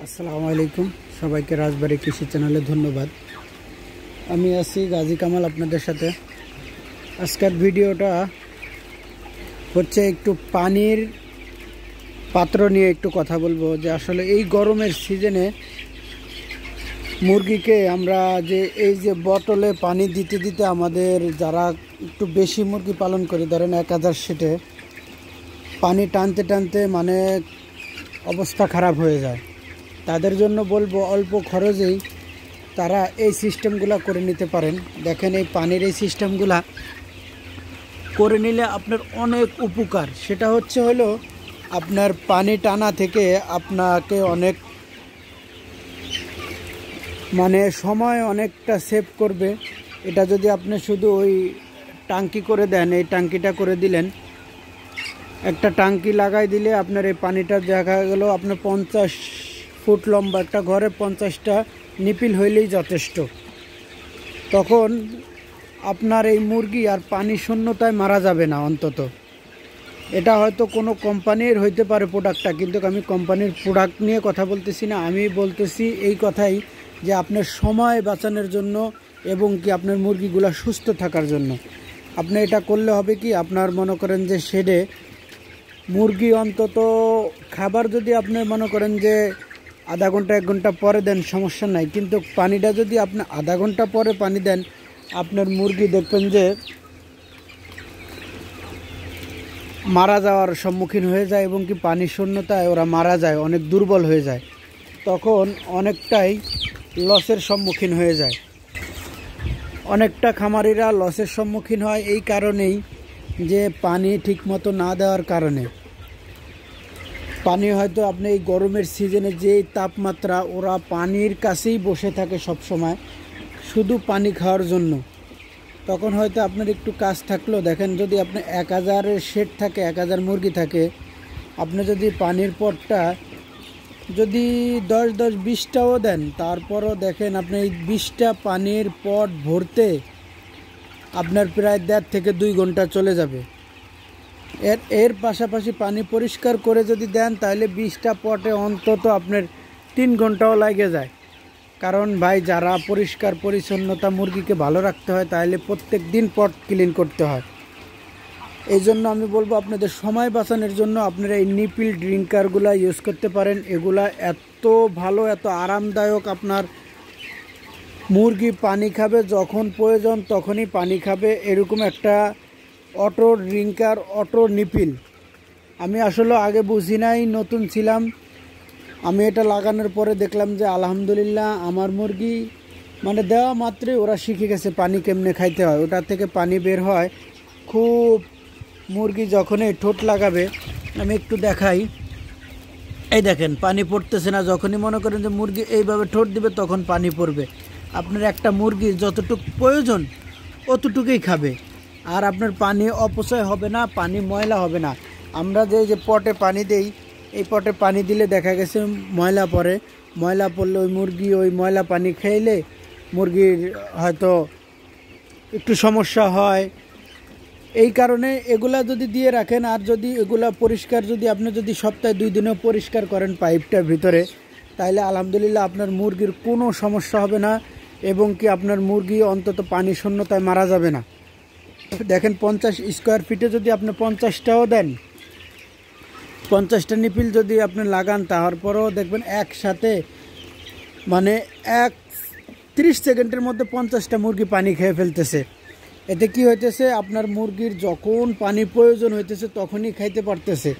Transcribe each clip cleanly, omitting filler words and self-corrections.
আসসালামু আলাইকুম সবাইকে রাজবাড়ী কৃষি চ্যানেলে ধন্যবাদ। আমি আছি গাজী কামাল আপনাদের সাথে। আজকের ভিডিওটা হচ্ছে একটু পানির পাত্র নিয়ে একটু কথা বলবো, যে আসলে এই গরমের সিজনে মুরগিকে আমরা যে এই যে বোতলে পানি দিতে দিতে আমাদের যারা একটু বেশি মুরগি পালন করি, ধরেন 1000 সেটে পানি টানতে টানতে মানে অবস্থা খারাপ হয়ে যায়। তাদের জন্য বলবো অল্প খরচেই তারা এই সিস্টেমগুলো করে নিতে পারেন। দেখেন এই পানির এই সিস্টেমগুলা করে নিলে আপনার অনেক উপকার। সেটা হলো আপনার পানি টানা থেকে আপনাকে অনেক সময় অনেকটা সেভ করবে। এটা যদি আপনি শুধু ওই ট্যাঙ্কি করে দেন, এই ট্যাঙ্কিটা করে দিলেন, একটা ট্যাঙ্কি লাগাই দিলে আপনার এই পানিটা দেখা গেল আপনার 50 ফুট লম্বা একটা ঘরে 50টা নিপিল হইলেই যথেষ্ট। তখন আপনার এই মুরগি আর পানি শূন্যতায় মারা যাবে না অন্তত। এটা হয়তো কোনো কোম্পানির হইতে পারে প্রোডাক্টটা, কিন্তু আমি কোম্পানির প্রোডাক্ট নিয়ে কথা বলতেছি না। আমি বলতেছি এই কথাই যে আপনার সময় বাঁচানোর জন্য এবং কি আপনার মুরগিগুলা সুস্থ থাকার জন্য আপনি এটা করলে হবে কি, আপনার মনে করেন যে শেডে মুরগি অন্তত খাবার যদি আপনি মনে করেন যে আধা ঘন্টা 1 ঘন্টা পরে দেন সমস্যা নাই, কিন্তু পানিটা যদি আপনি আধা ঘন্টা পরে পানি দেন, আপনার মুরগি দেখবেন যে মারা যাওয়ার সম্মুখীন হয়ে যায় এবং কি পানি শূন্যতায় ওরা মারা যায়, অনেক দুর্বল হয়ে যায়। তখন অনেকটাই লসের সম্মুখীন হয়ে যায়। অনেকটা খামারিরা লসের সম্মুখীন হয় এই কারণেই যে পানি ঠিকমতো না দেওয়ার কারণে। পানি হয়তো আপনি এই গরমের সিজনে যে তাপমাত্রা, ওরা পানির কাছেই বসে থাকে সব সময় শুধু পানি খাওয়ার জন্য। তখন হয়তো আপনার একটু কাজ থাকলো, দেখেন যদি আপনি 1000-এর শেড থাকে, 1000 মুরগি থাকে, আপনি যদি পানির পটটা যদি 10-20টাও দেন, তারপরও দেখেন আপনি এই 20টা পানির পট ভরতে আপনার প্রায় 1.5 থেকে 2 ঘন্টা চলে যাবে। এর পাশাপাশি পানি পরিষ্কার করে যদি দেন, তাহলে 20টা পটে অন্তত আপনার 3 ঘন্টাও লাগে যায়। কারণ ভাই, যারা পরিষ্কার পরিচ্ছন্নতা মুরগিকে ভালো রাখতে হয়, তাহলে প্রত্যেক দিন পট ক্লিন করতে হয়। এই জন্য আমি বলবো আপনাদের সময় বাঁচানোর জন্য আপনারা এই নিপিল ড্রিঙ্কারগুলো ইউজ করতে পারেন। এগুলা এত ভালো, এত আরামদায়ক। আপনার মুরগি পানি খাবে যখন প্রয়োজন তখনই পানি খাবে, এরকম একটা অটো ড্রিঙ্কার, অটো নিপিল। আমি আসলে আগে বুঝি নাই, নতুন ছিলাম। আমি এটা লাগানোর পরে দেখলাম যে আলহামদুলিল্লাহ আমার মুরগি দেওয়া মাত্রই ওরা শিখে গেছে পানি কেমনে খাইতে হয়। ওটার থেকে পানি বের হয় খুব। মুরগি যখনই ঠোঁট লাগাবে, আমি একটু দেখাই, এই দেখেন পানি পড়তেছে না। যখনই মনে করেন যে মুরগি এইভাবে ঠোঁট দিবে, তখন পানি পড়বে। আপনার একটা মুরগির যতটুকু প্রয়োজন অতটুকুই খাবে, আর আপনার পানি অপচয় হবে না, পানি ময়লা হবে না। আমরা যে পটে পানি দেই, এই পটে পানি দিলে দেখা গেছে ময়লা পড়ে। ময়লা পড়লে ওই মুরগি ওই ময়লা পানি খেলে মুরগির হয়তো একটু সমস্যা হয়। এই কারণে এগুলা যদি দিয়ে রাখেন, আর যদি এগুলা পরিষ্কার যদি আপনি যদি সপ্তাহে 2 দিনেও পরিষ্কার করেন পাইপটার ভিতরে, তাহলে আলহামদুলিল্লাহ আপনার মুরগির কোনো সমস্যা হবে না এবং কি আপনার মুরগি অন্তত পানি শূন্যতায় মারা যাবে না। দেখেন 50 স্কোয়ার ফিটে যদি আপনি 50টাও দেন, 50টা নিপিল যদি আপনি লাগান, তারপরেও দেখবেন একসাথে 30 সেকেন্ডের মধ্যে 50টা মুরগি পানি খেয়ে ফেলতেছে। এতে কি হইতেছে, আপনার মুরগির যখন পানি প্রয়োজন হইতেছে তখনই খাইতে পারতেছে।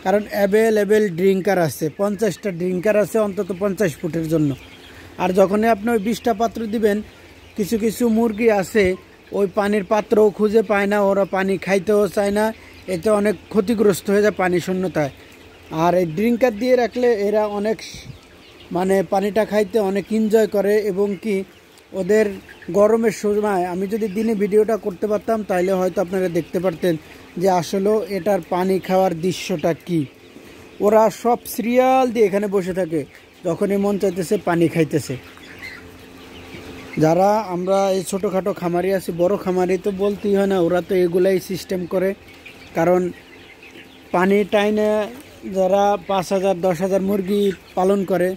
কারণ অ্যাভেলেবেল ড্রিঙ্কার আছে, 50টা ড্রিঙ্কার আছে অন্তত 50 ফুটের জন্য। আর যখনই আপনি ওই 20টা পাত্র দিবেন, কিছু কিছু মুরগি আছে ওই পানির পাত্রও খুঁজে পায় না, ওরা পানি খাইতেও চায় না। এতে অনেক ক্ষতিগ্রস্ত হয়ে যায় পানি শূন্যতায়। আর এই ড্রিঙ্কার দিয়ে রাখলে এরা অনেক পানিটা খাইতে অনেক এনজয় করে এবং কি ওদের গরমের সময় আমি যদি দিনে ভিডিওটা করতে পারতাম, তাহলে হয়তো আপনারা দেখতে পারতেন যে আসলে এটার পানি খাওয়ার দৃশ্যটা কি। ওরা সব সিরিয়াল দিয়ে এখানে বসে থাকে, যখনই মন চাইতেছে পানি খাইতেছে। যারা আমরা এই ছোটোখাটো খামারি আছি, বড় খামারি তো বলতেই হয় না, ওরা তো এগুলাই সিস্টেম করে। কারণ পানি টাইনে যারা 5000 10,000 মুরগি পালন করে,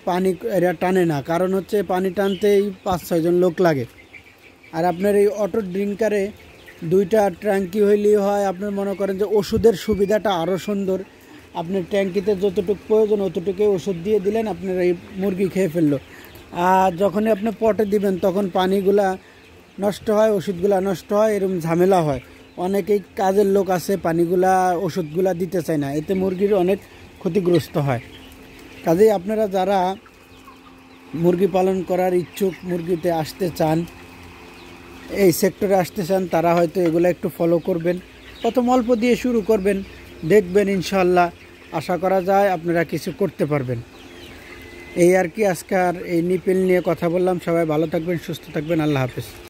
পানি এরা টানে না, কারণ হচ্ছে পানি টানতেই 5-6 জন লোক লাগে। আর আপনার এই অটো ড্রিঙ্কারে 2টা ট্যাঙ্কি হইলেই হয়। আপনার মনে করেন যে ওষুধের সুবিধাটা আরও সুন্দর, আপনার ট্যাঙ্কিতে যতটুকু প্রয়োজন অতটুকুই ওষুধ দিয়ে দিলেন, আপনার এই মুরগি খেয়ে ফেললো। আর যখনই আপনি পটে দিবেন তখন পানিগুলা নষ্ট হয়, ওষুধগুলা নষ্ট হয়, এরকম ঝামেলা হয়। অনেকেই কাজের লোক আছে পানিগুলা ওষুধগুলা দিতে চায় না, এতে মুরগির অনেক ক্ষতিগ্রস্ত হয়। কাজেই আপনারা যারা মুরগি পালন করার ইচ্ছুক, মুরগিতে আসতে চান, এই সেক্টরে আসতে চান, তারা হয়তো এগুলো একটু ফলো করবেন। প্রথম অল্প দিয়ে শুরু করবেন, দেখবেন ইনশাল্লাহ আশা করা যায় আপনারা কিছু করতে পারবেন। এই আর কি, আজকাল এই নিপেল নিয়ে কথা বললাম। সবাই ভালো থাকবেন, সুস্থ থাকবেন, আল্লাহ হাফেজ।